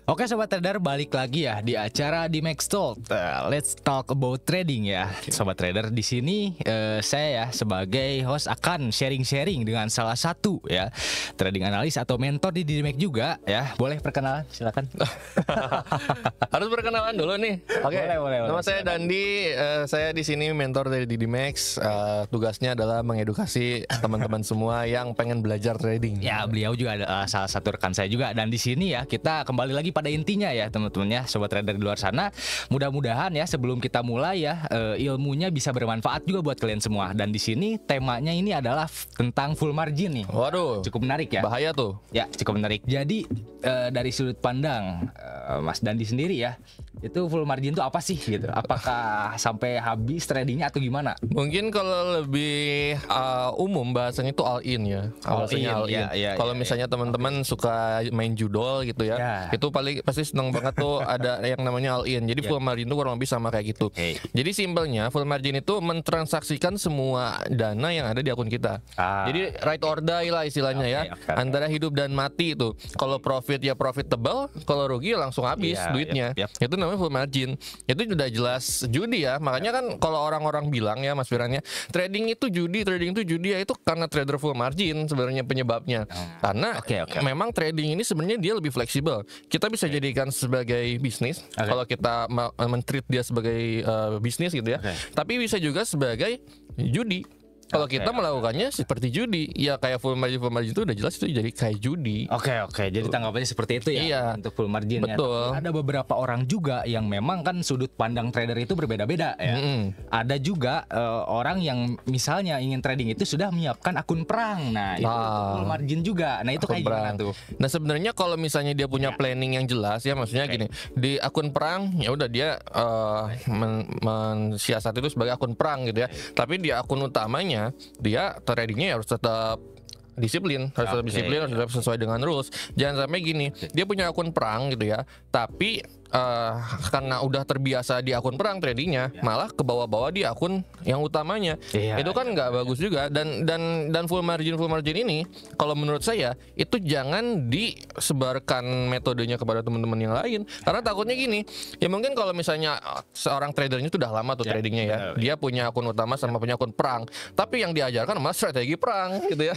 Oke Sobat Trader, balik lagi ya di acara di Max Talk. Let's talk about trading ya. Sobat Trader, di sini saya ya sebagai host akan sharing-sharing dengan salah satu ya trading analis atau mentor di Max juga ya. Boleh perkenalan, silakan. Harus perkenalan dulu nih. Oke. Boleh. Nama saya Dandi, saya di sini mentor dari Max. Tugasnya adalah mengedukasi teman-teman semua yang pengen belajar trading. Ya, beliau juga ada salah satu rekan saya juga, dan di sini ya kita kembali lagi pada intinya ya teman-teman ya, Sobat Trader di luar sana. Mudah-mudahan ya sebelum kita mulai ya ilmunya bisa bermanfaat juga buat kalian semua. Dan di sini temanya ini adalah tentang full margin nih. Waduh, Cukup menarik ya. bahaya tuh. Ya, cukup menarik. Jadi dari sudut pandang Mas Dandi sendiri ya, itu full margin itu apa sih gitu? Apakah sampai habis tradingnya atau gimana? Mungkin kalau lebih umum bahasanya itu all in ya. Bahasanya all in. Kalau misalnya teman-teman suka main judol gitu ya, itu pasti seneng banget tuh ada yang namanya all in. Jadi full margin itu kurang lebih sama kayak gitu. Jadi simpelnya full margin itu mentransaksikan semua dana yang ada di akun kita. Jadi right or die lah istilahnya ya. Antara hidup dan mati itu. Kalau profit ya profitable, kalau rugi langsung habis duitnya. Itu namanya full margin. Itu udah jelas judi ya. Makanya kan kalau orang-orang bilang ya Mas Firannya, trading itu judi ya, itu karena trader full margin sebenarnya penyebabnya. Karena memang trading ini sebenarnya dia lebih fleksibel. Kita bisa jadikan sebagai bisnis kalau kita men-treat dia sebagai bisnis gitu ya. Tapi bisa juga sebagai judi. Kalau kita melakukannya seperti judi, ya kayak full margin itu udah jelas itu jadi kayak judi. Oke. Jadi tanggapannya seperti itu ya. Iya, untuk full margin. betul. Ya. Ada beberapa orang juga yang memang kan sudut pandang trader itu berbeda-beda ya. Ada juga orang yang misalnya ingin trading itu sudah menyiapkan akun perang. Nah, itu full margin juga. Nah, itu kayak gimana tuh? Nah, sebenarnya kalau misalnya dia punya planning yang jelas ya, maksudnya gini, di akun perang ya udah dia mensiasat itu sebagai akun perang gitu ya. Tapi di akun utamanya dia tradingnya harus tetap disiplin, harus tetap sesuai dengan rules. Jangan sampai gini, dia punya akun perang gitu ya, tapi karena udah terbiasa di akun perang tradingnya, malah ke bawah-bawah di akun yang utamanya. Itu kan nggak bagus juga. Dan full margin ini, kalau menurut saya itu jangan disebarkan metodenya kepada teman-teman yang lain. Karena takutnya gini, ya mungkin kalau misalnya seorang tradernya itu udah lama tuh tradingnya ya, dia punya akun utama sama punya akun perang, tapi yang diajarkan malah strategi perang gitu ya.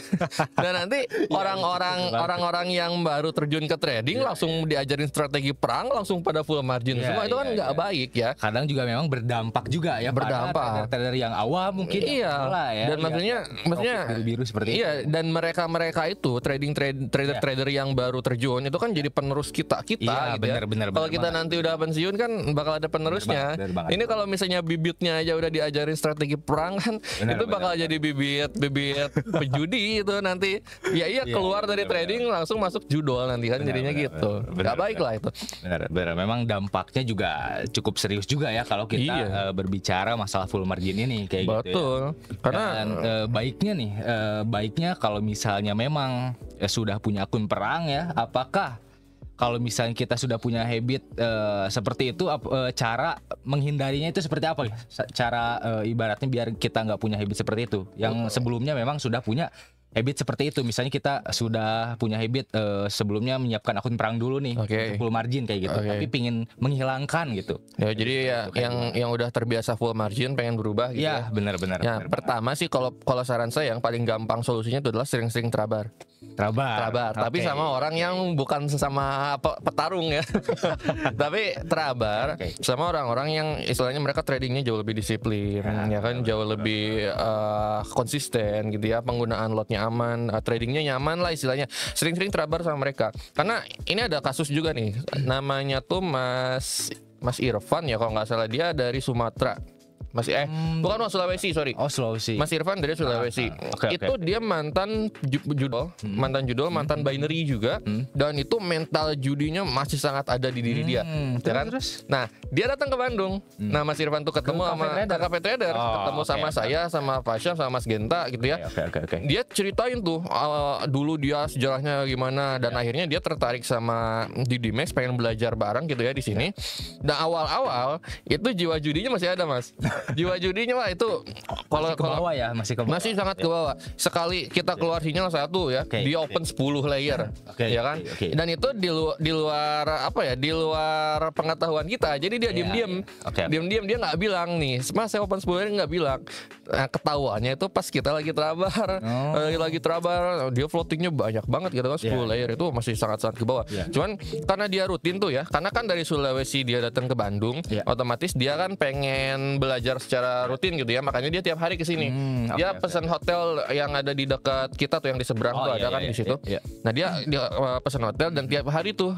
Dan nanti orang-orang yang baru terjun ke trading langsung diajarin strategi perang, langsung pada full margin semua. Itu kan nggak baik ya. Kadang juga memang berdampak juga ya, pada trader yang awam mungkin. Ya. Dan maksudnya biru seperti itu. Dan mereka itu trader yang baru terjun itu kan jadi penerus kita gitu bener, kalau kita nanti udah pensiun kan bakal ada penerusnya. Ini kalau misalnya bibitnya aja udah diajarin strategi perang kan, itu bakal jadi bibit pejudi itu nanti. Keluar dari trading langsung masuk judol nanti kan, jadinya gitu. Nggak baik lah itu. Benar. Memang dampaknya juga cukup serius juga ya kalau kita berbicara masalah full margin ini kayak gitu. Betul. Karena baiknya kalau misalnya memang sudah punya akun perang ya, apakah kalau misalnya kita sudah punya habit seperti itu, cara menghindarinya itu seperti apa? Cara ibaratnya biar kita nggak punya habit seperti itu. Yang sebelumnya memang sudah punya habit seperti itu. Misalnya kita sudah punya habit sebelumnya menyiapkan akun perang dulu nih, untuk full margin kayak gitu, tapi pingin menghilangkan gitu. Ya, jadi yang udah terbiasa full margin pengen berubah gitu. Ya, benar. Ya, pertama sih kalau saran saya yang paling gampang solusinya itu adalah sering-sering trabar. Tapi sama orang yang bukan sesama petarung ya. Tapi trabar sama orang-orang yang istilahnya mereka tradingnya jauh lebih disiplin, ya kan, jauh lebih konsisten gitu ya, penggunaan lotnya aman, tradingnya nyaman lah istilahnya. Sering-sering trabar sama mereka. Karena ini ada kasus juga nih, namanya tuh Mas Irfan ya kalau nggak salah, dia dari Sumatera. Bukan Sulawesi, sorry. Sulawesi. Mas Irfan dari Sulawesi. Itu dia mantan judol, mantan binary juga, dan itu mental judinya masih sangat ada di diri dia. Terus? Nah, dia datang ke Bandung. Nah, Mas Irfan tuh ketemu sama KKP Trader, ketemu sama saya, sama Pasha, sama Mas Genta gitu ya. Dia ceritain tuh dulu dia sejarahnya gimana, dan akhirnya dia tertarik sama Max, pengen belajar bareng gitu ya di sini. Dan awal-awal itu jiwa judinya masih ada, Mas. Jiwa judinya mah itu kalau ke bawah ya, masih sangat ke bawah. Sekali kita keluar sinyal satu ya, dia open 10 layer, ya kan? Dan itu di luar apa ya? Di luar pengetahuan kita. Jadi dia diam-diam dia nggak bilang nih, Mas saya open 10 layer nggak bilang. Nah, ketahuannya itu pas kita lagi trabar, dia floatingnya banyak banget gitu kan, 10 layer itu masih sangat-sangat ke bawah. Cuman karena dia rutin tuh ya, karena kan dari Sulawesi dia datang ke Bandung, otomatis dia kan pengen belajar secara rutin gitu ya, makanya dia tiap hari ke sini. Dia pesan hotel yang ada di dekat kita tuh, yang di seberang tuh ada kan di situ. Nah dia pesan hotel dan tiap hari tuh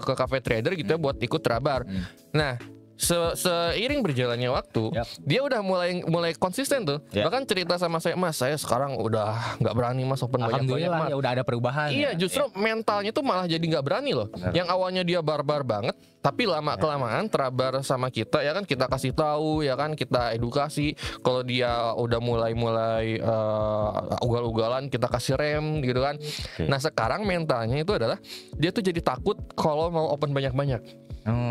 ke cafe trader gitu ya buat ikut trabar. Nah seiring berjalannya waktu, dia udah mulai konsisten tuh. Bahkan cerita sama saya, Mas saya sekarang udah nggak berani Mas open banyak-banyak. Ya udah ada perubahan. Iya, justru mentalnya tuh malah jadi nggak berani loh. Yang awalnya dia barbar banget, tapi lama kelamaan terabar sama kita ya kan, kita kasih tahu ya kan, kita edukasi. Kalau dia udah mulai ugal-ugalan, kita kasih rem gitu kan. Nah sekarang mentalnya itu adalah dia tuh jadi takut kalau mau open banyak-banyak.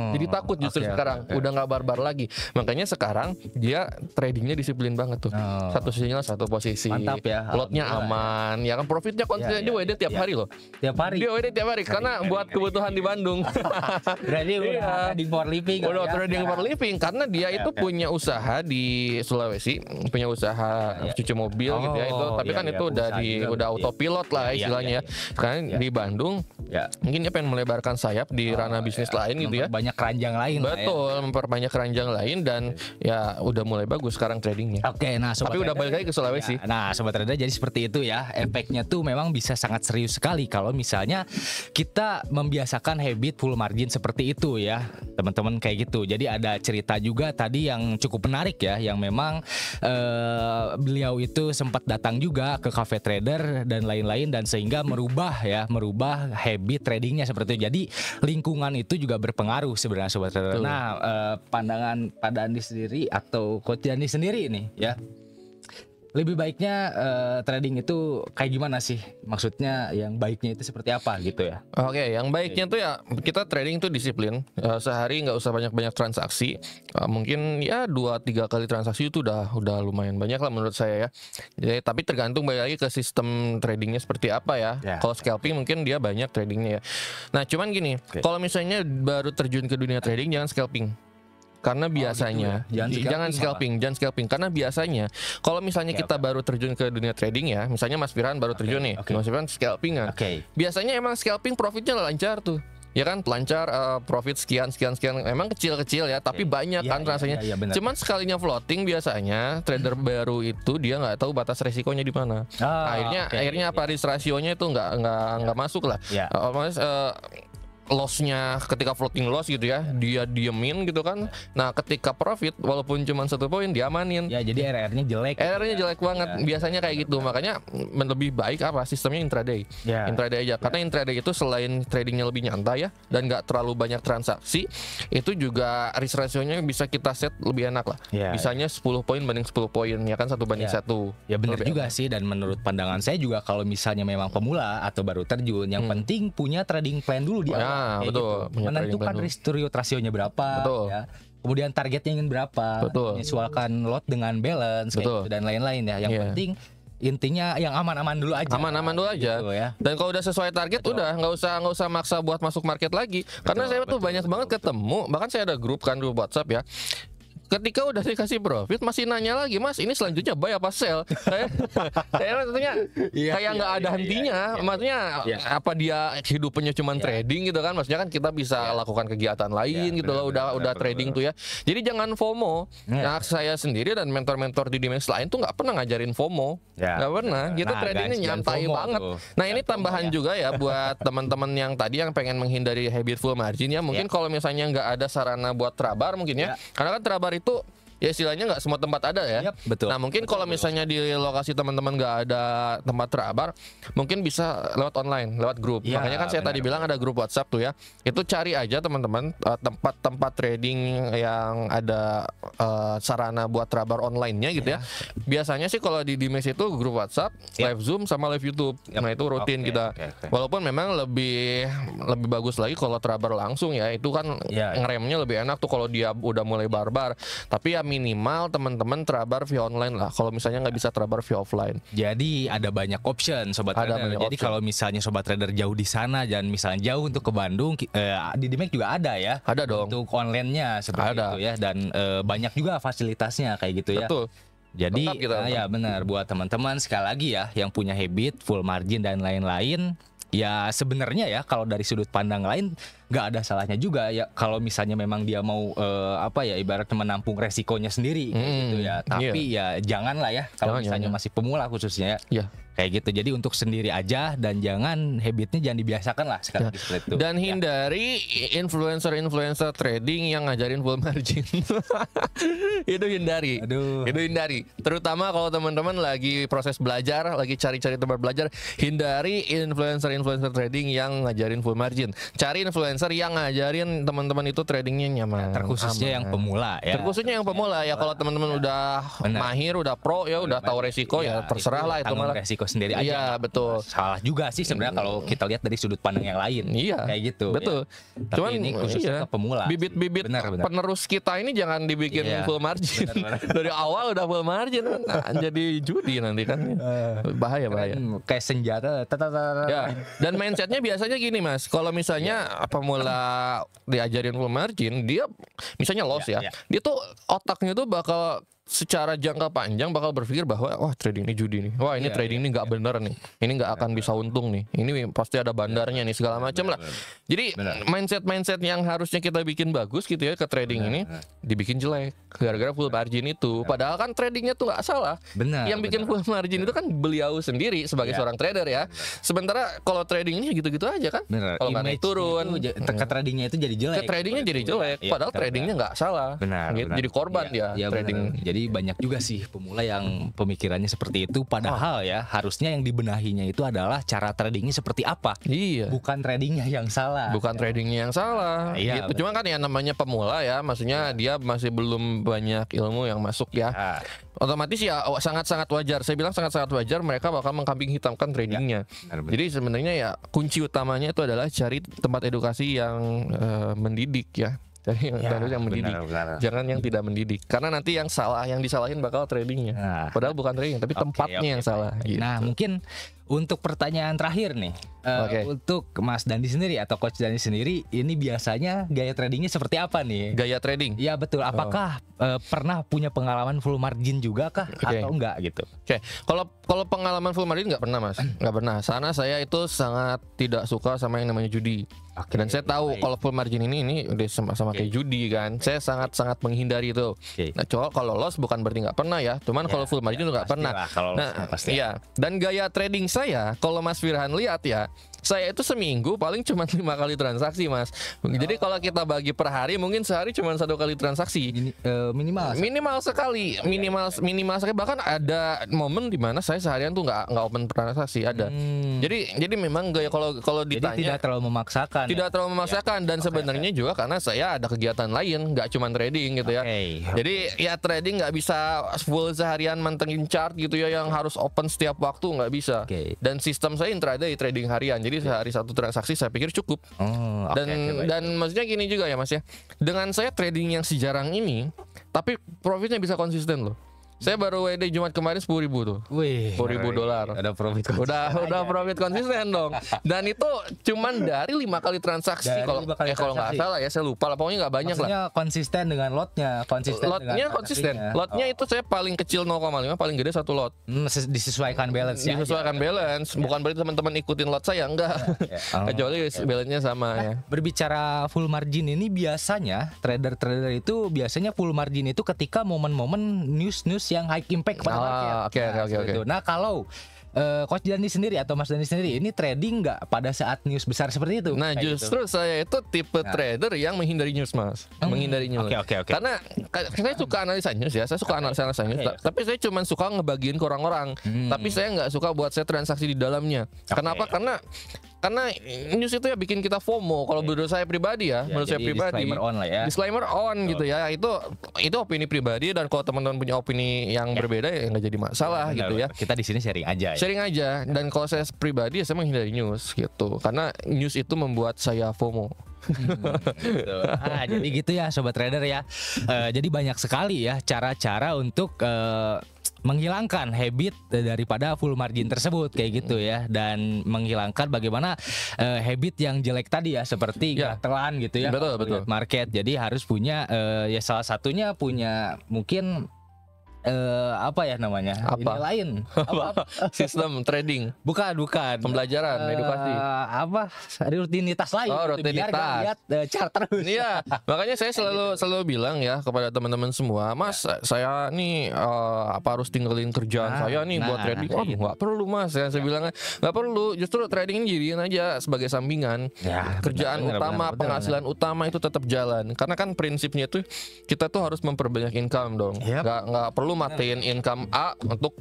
Jadi takut justru sekarang udah nggak barbar lagi. Makanya sekarang dia tradingnya disiplin banget tuh. Satu sinyal satu posisi. Mantap ya. Lotnya aman ya kan, profitnya konsisten. Dia WD tiap hari loh. Tiap hari. Dia WD tiap hari karena buat kebutuhan di Bandung. Berarti udah trading for living. Udah trading for living karena dia itu punya usaha di Sulawesi, punya usaha cuci mobil gitu ya itu. Tapi kan itu udah autopilot lah istilahnya. Sekarang di Bandung mungkin dia pengen melebarkan sayap di ranah bisnis lain gitu ya. Banyak keranjang lain. Betul, memperbanyak keranjang lain dan ya udah mulai bagus sekarang tradingnya. Oke, nah tapi udah balik lagi ke Sulawesi. Nah, sobat trader, jadi seperti itu ya. Efeknya tuh memang bisa sangat serius sekali kalau misalnya kita membiasakan habit full margin seperti itu ya, teman-teman, kayak gitu. Jadi ada cerita juga tadi yang cukup menarik ya, yang memang beliau itu sempat datang juga ke cafe trader dan lain-lain, dan sehingga merubah habit tradingnya seperti itu. Jadi lingkungan itu juga berpengaruh sebenarnya sobat trader. Nah, pandangan Pak Dandi sendiri atau Coach Dandi sendiri nih ya, lebih baiknya trading itu kayak gimana sih? Maksudnya yang baiknya itu seperti apa gitu ya? Oke, yang baiknya tuh ya kita trading tuh disiplin. Sehari nggak usah banyak-banyak transaksi. Mungkin ya 2-3 kali transaksi itu udah lumayan banyak lah menurut saya ya. Jadi, tapi tergantung balik lagi ke sistem tradingnya seperti apa ya. Kalau scalping mungkin dia banyak tradingnya ya. Nah cuman gini, kalau misalnya baru terjun ke dunia trading jangan scalping. Karena biasanya jangan scalping karena biasanya kalau misalnya kita baru terjun ke dunia trading ya, misalnya Mas Firhan baru terjun nih, Mas Firhan scalping kan. Biasanya emang scalping profitnya lancar tuh. Ya kan, lancar, profit sekian emang kecil-kecil ya, tapi banyak kan rasanya. Cuman sekalinya floating biasanya trader baru itu dia nggak tahu batas resikonya di mana. Akhirnya apa, risk rasionya itu nggak masuk lah. Lossnya ketika floating loss gitu ya, dia diemin gitu kan. Nah ketika profit walaupun cuma 1 poin dia amanin. Ya jadi RR-nya jelek. RR-nya jelek banget biasanya kayak gitu. Makanya lebih baik apa, sistemnya intraday. Intraday aja. Karena intraday itu selain tradingnya lebih nyantai ya, dan nggak terlalu banyak transaksi, itu juga risk ratio-nya bisa kita set lebih enak lah. Bisanya 10 poin banding 10 poin ya kan, 1:1. Ya benar juga sih, dan menurut pandangan saya juga kalau misalnya memang pemula atau baru terjun, yang penting punya trading plan dulu di awal. Betul. Gitu. Menentukan risk to reward rasionya berapa, ya. Kemudian targetnya ingin berapa, menyesuaikan lot dengan balance, gitu, dan lain-lain ya. Yang penting intinya yang aman-aman dulu aja. Aman-aman dulu aja. Gitu, ya. Dan kalau udah sesuai target udah nggak usah maksa buat masuk market lagi. Karena saya tuh banyak banget ketemu, bahkan saya ada grup WhatsApp ya. Ketika udah dikasih profit masih nanya lagi, Mas ini selanjutnya buy apa sell? Saya maksudnya kayak nggak ada hentinya. Maksudnya apa dia hidupnya cuma trading gitu kan? Maksudnya kan kita bisa lakukan kegiatan lain gitu loh. Udah trading tuh ya. Jadi jangan FOMO. Nah saya sendiri dan mentor-mentor di dimensi lain tuh nggak pernah ngajarin FOMO. Nggak pernah. Gitu tradingnya nyantai banget. Nah ini tambahan juga ya buat teman-teman yang tadi yang pengen menghindari habit full margin ya. Mungkin kalau misalnya nggak ada sarana buat trabar mungkin ya. Karena kan trabar itu ya istilahnya nggak semua tempat ada ya. Betul. Nah mungkin kalau misalnya di lokasi teman-teman nggak ada tempat trabar, mungkin bisa lewat online, lewat grup. Makanya kan saya tadi bilang ada grup WhatsApp tuh ya. Itu cari aja teman-teman tempat-tempat trading yang ada sarana buat trabar online-nya gitu ya. Biasanya sih kalau di Dimes itu grup WhatsApp, live Zoom sama live YouTube. Nah itu rutin kita. Walaupun memang lebih bagus lagi kalau trabar langsung ya. Itu kan ngeremnya lebih enak tuh kalau dia udah mulai barbar. Tapi ya minimal teman-teman terabar via online lah. Kalau misalnya nggak bisa terabar via offline. Jadi ada banyak option sobat trader. Jadi kalau misalnya sobat trader jauh di sana dan misalnya jauh untuk ke Bandung, di Dimek juga ada ya. Ada dong. Untuk online-nya seperti itu ya, dan banyak juga fasilitasnya kayak gitu ya. Betul. Jadi ya benar, buat teman-teman sekali lagi ya yang punya habit full margin dan lain-lain, ya sebenarnya ya kalau dari sudut pandang lain nggak ada salahnya juga ya kalau misalnya memang dia mau ibaratnya menampung resikonya sendiri gitu ya. Tapi ya janganlah ya kalau misalnya masih pemula khususnya ya. Kayak gitu. Jadi untuk sendiri aja dan jangan habitnya jangan dibiasakan lah sekarang seperti itu. Dan hindari influencer trading yang ngajarin full margin. Itu hindari. Itu hindari. Terutama kalau teman-teman lagi proses belajar, lagi cari-cari tempat belajar, hindari influencer trading yang ngajarin full margin. Cari influencer yang ngajarin teman-teman itu tradingnya nyaman. Terkhususnya yang pemula ya. Terkhususnya yang pemula ya. Kalau teman-teman udah mahir, udah pro ya, udah tahu resiko ya terserah lah itu malah. Resiko sendiri aja. Iya, betul. Salah juga sih sebenarnya kalau kita lihat dari sudut pandang yang lain. Iya, kayak gitu. Betul. Ya. Cuman ini khususnya ke pemula. Bibit-bibit penerus kita ini jangan dibikin full margin. Dari awal udah full margin, jadi judi nanti kan. Bahaya. Kayak senjata. Ya. Dan mindsetnya biasanya gini Mas, kalau misalnya pemula diajarin full margin, dia misalnya loss ya. Dia tuh otaknya tuh bakal secara jangka panjang bakal berpikir bahwa wah trading ini judi nih, wah ini trading ini nggak bener nih, ini nggak akan bisa untung nih, ini pasti ada bandarnya nih segala macam lah. Jadi mindset yang harusnya kita bikin bagus gitu ya ke trading ini dibikin jelek gara-gara full margin itu. Padahal kan tradingnya tuh nggak salah. Yang bikin full margin itu kan beliau sendiri sebagai seorang trader ya. Sementara kalau trading ini gitu-gitu aja kan. Kalau naik turun, ke tradingnya itu jadi jelek. Ke tradingnya jadi jelek. Padahal tradingnya nggak salah. Jadi korban dia trading. Jadi banyak juga sih pemula yang pemikirannya seperti itu. Padahal ya harusnya yang dibenahinya itu adalah cara tradingnya seperti apa. Bukan tradingnya yang salah. Bukan tradingnya yang salah. Gitu. Cuma kan ya namanya pemula ya, maksudnya dia masih belum banyak ilmu yang masuk ya. Otomatis ya sangat-sangat wajar. Saya bilang sangat-sangat wajar mereka bakal mengkambing hitamkan tradingnya. Jadi sebenarnya ya kunci utamanya itu adalah cari tempat edukasi yang mendidik ya. Yang mendidik, jangan yang tidak mendidik. Karena nanti yang salah, yang disalahin bakal tradingnya. Padahal bukan trading, tapi tempatnya yang salah. Gitu. Nah, mungkin untuk pertanyaan terakhir nih, untuk Mas Dandi sendiri atau Coach Dandi sendiri, ini biasanya gaya tradingnya seperti apa nih? Gaya trading? Ya betul. Apakah pernah punya pengalaman full margin juga kah atau enggak gitu? Kalau pengalaman full margin nggak pernah Mas, nggak pernah. Sana saya itu sangat tidak suka sama yang namanya judi. Dan saya tahu kalau full margin ini udah sama kayak judi kan. Saya sangat menghindari itu. Nah, kalau loss bukan berarti nggak pernah ya. Cuman kalau full margin itu nggak pernah. Iya. Dan gaya trading saya, kalau Mas Firhan lihat ya, saya itu seminggu paling cuma 5 kali transaksi Mas. Jadi kalau kita bagi per hari mungkin sehari cuma 1 kali transaksi. Minimal sekali. Minimal sekali. Bahkan ada momen di mana saya seharian tuh nggak open transaksi ada. Jadi memang gaya kalau ditanya jadi tidak terlalu memaksakan. Tidak terlalu memaksakan dan sebenarnya juga karena saya ada kegiatan lain, nggak cuma trading gitu ya. Jadi ya trading nggak bisa full seharian mantengin chart gitu ya yang harus open setiap waktu, nggak bisa. Dan sistem saya intraday trading harian. Jadi sehari 1 transaksi saya pikir cukup. Dan maksudnya gini juga ya Mas ya. Dengan saya trading yang sejarang ini, tapi profitnya bisa konsisten loh. Saya baru WD Jumat kemarin 10.000 tuh. $10.000. Ada profit konsisten. Udah profit konsisten dong. Dan itu cuman dari 5 kali transaksi kalau nggak salah ya, saya lupa lah. Pokoknya nggak banyak. Maksudnya lah. Konsisten dengan lotnya, konsisten. Lotnya itu saya paling kecil 0,5, paling gede 1 lot. Disesuaikan balance. Disesuaikan balance. Bukan berarti teman-teman ikutin lot saya, enggak. Kecuali balance-nya sama ya. Berbicara full margin ini biasanya trader-trader itu biasanya full margin itu ketika momen-momen news yang high impact pada market. Oke. Nah, kalau Coach Dandi sendiri atau Mas Dandi sendiri ini trading nggak pada saat news besar seperti itu? Nah, justru saya itu tipe trader yang menghindari news Mas. Menghindari news. Oke. Karena saya suka analisa news ya. Saya suka analisa news. Tapi saya cuma suka ngebagiin ke orang-orang. Tapi saya nggak suka buat saya transaksi di dalamnya. Kenapa? Karena news itu ya bikin kita FOMO. Kalau menurut saya pribadi disclaimer on lah ya. Disclaimer on gitu ya. Itu opini pribadi dan kalau teman-teman punya opini yang berbeda ya nggak jadi masalah gitu ya. Kita di sini sharing aja. Sharing aja. Dan kalau saya pribadi saya menghindari news gitu. Karena news itu membuat saya FOMO. Gitu. Jadi gitu ya sobat trader ya. Jadi banyak sekali ya cara-cara untuk menghilangkan habit daripada full margin tersebut kayak gitu ya, dan menghilangkan bagaimana habit yang jelek tadi ya, seperti gatelan gitu ya. Betul. Market. Jadi harus punya ya salah satunya punya mungkin apa ya namanya? Apa? Ini lain. Sistem trading. Bukan. Pembelajaran, edukasi. Apa? Rutinitas lain. Oh, gitu, biar rutinitas. gak lihat chart terus. Iya, makanya saya selalu bilang ya kepada teman-teman semua, Mas, saya nih apa harus tinggalin kerjaan saya nih buat trading? Oh, nggak perlu Mas, saya bilang nggak perlu. Justru trading ini jadiin aja sebagai sampingan. Ya, kerjaan utama, penghasilan utama itu tetap jalan. Karena kan prinsipnya itu kita tuh harus memperbanyak income dong. Nggak perlu matiin income A untuk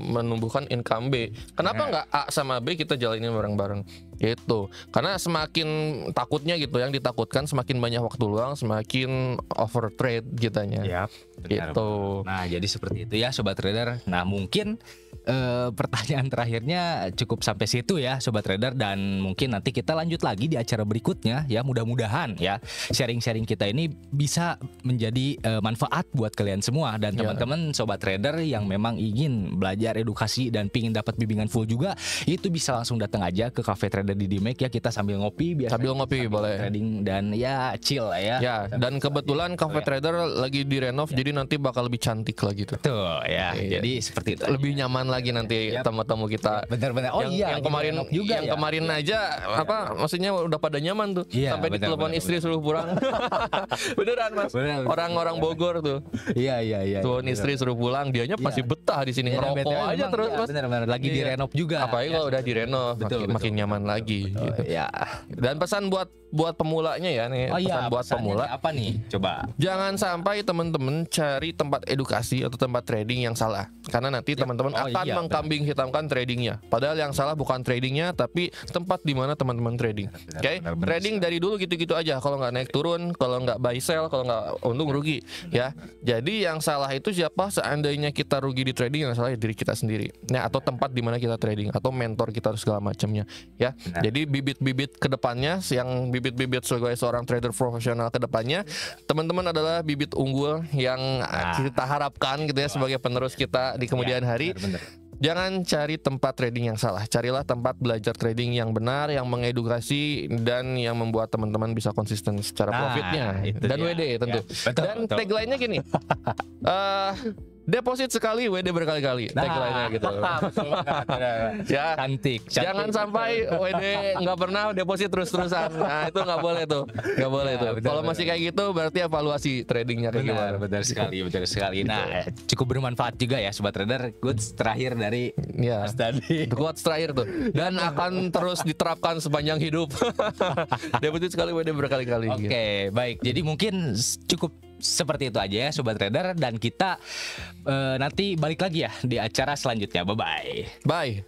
menumbuhkan income B. Kenapa nggak A sama B kita jalanin bareng-bareng? Gitu. Karena semakin takutnya gitu, yang ditakutkan semakin banyak waktu luang, semakin over trade kitanya. Gitu. Nah, jadi seperti itu ya sobat trader. Nah, mungkin pertanyaan terakhirnya cukup sampai situ ya sobat trader, dan mungkin nanti kita lanjut lagi di acara berikutnya ya. Mudah-mudahan ya sharing-sharing kita ini bisa menjadi manfaat buat kalian semua, dan teman-teman sobat trader yang memang ingin belajar edukasi dan pingin dapat bimbingan full juga, itu bisa langsung datang aja ke Cafe Trader di DMAX ya. Kita sambil ngopi, sambil boleh trading dan ya chill ya. Ya, dan kebetulan Cafe Trader lagi direnov, jadi nanti bakal lebih cantik lagi tuh. Tuh ya. Jadi seperti itu. Lebih nyaman lagi nanti tamu-tamu kita. Bener-bener. Oh yang kemarin juga yang kemarin aja maksudnya udah pada nyaman tuh. Sampai ditelepon istri suruh pulang. Beneran Mas. Orang-orang Bogor tuh. Iya. Tuh istri suruh pulang, dianya masih betah di sini ngerokok aja terus Mas. Bener-bener lagi direnov juga. Apalagi kalau udah direnov makin nyaman lagi gitu. Dan pesan buat pemulanya ya nih, pesan buat pemula apa nih? Coba. Jangan sampai teman-teman cari tempat edukasi atau tempat trading yang salah, karena nanti teman-teman akan mengkambing hitamkan tradingnya. Padahal yang salah bukan tradingnya, tapi tempat di mana teman-teman trading. Oke? Trading dari dulu gitu-gitu aja. Kalau nggak naik turun, kalau nggak buy sell, kalau nggak untung rugi, ya. Jadi yang salah itu siapa? Seandainya kita rugi di trading, yang salah ya diri kita sendiri. Nah, atau tempat di mana kita trading, atau mentor kita segala macamnya, ya. Jadi bibit-bibit kedepannya, yang bibit-bibit sebagai seorang trader profesional kedepannya, teman-teman adalah bibit unggul yang kita harapkan gitu ya sebagai penerus kita di kemudian hari. Jangan cari tempat trading yang salah, carilah tempat belajar trading yang benar, yang mengedukasi dan yang membuat teman-teman bisa konsisten secara profitnya. Dan WD tentu. Dan tagline-nya gini. Deposit sekali, WD berkali-kali. Tagline-nya gitu. Ya, cantik. Jangan sampai WD nggak pernah deposit terus-terusan. Nah, itu nggak boleh tuh. Nggak boleh tuh. Kalau masih kayak gitu, berarti evaluasi tradingnya kayak gimana. Benar sekali. Nah, cukup bermanfaat juga ya sobat trader. Quotes terakhir dari Mas tadi. Quotes terakhir tuh. Dan akan terus diterapkan sepanjang hidup. Deposit sekali, WD berkali-kali. Oke, baik. Jadi mungkin cukup seperti itu aja ya sobat trader, dan kita nanti balik lagi ya di acara selanjutnya. Bye.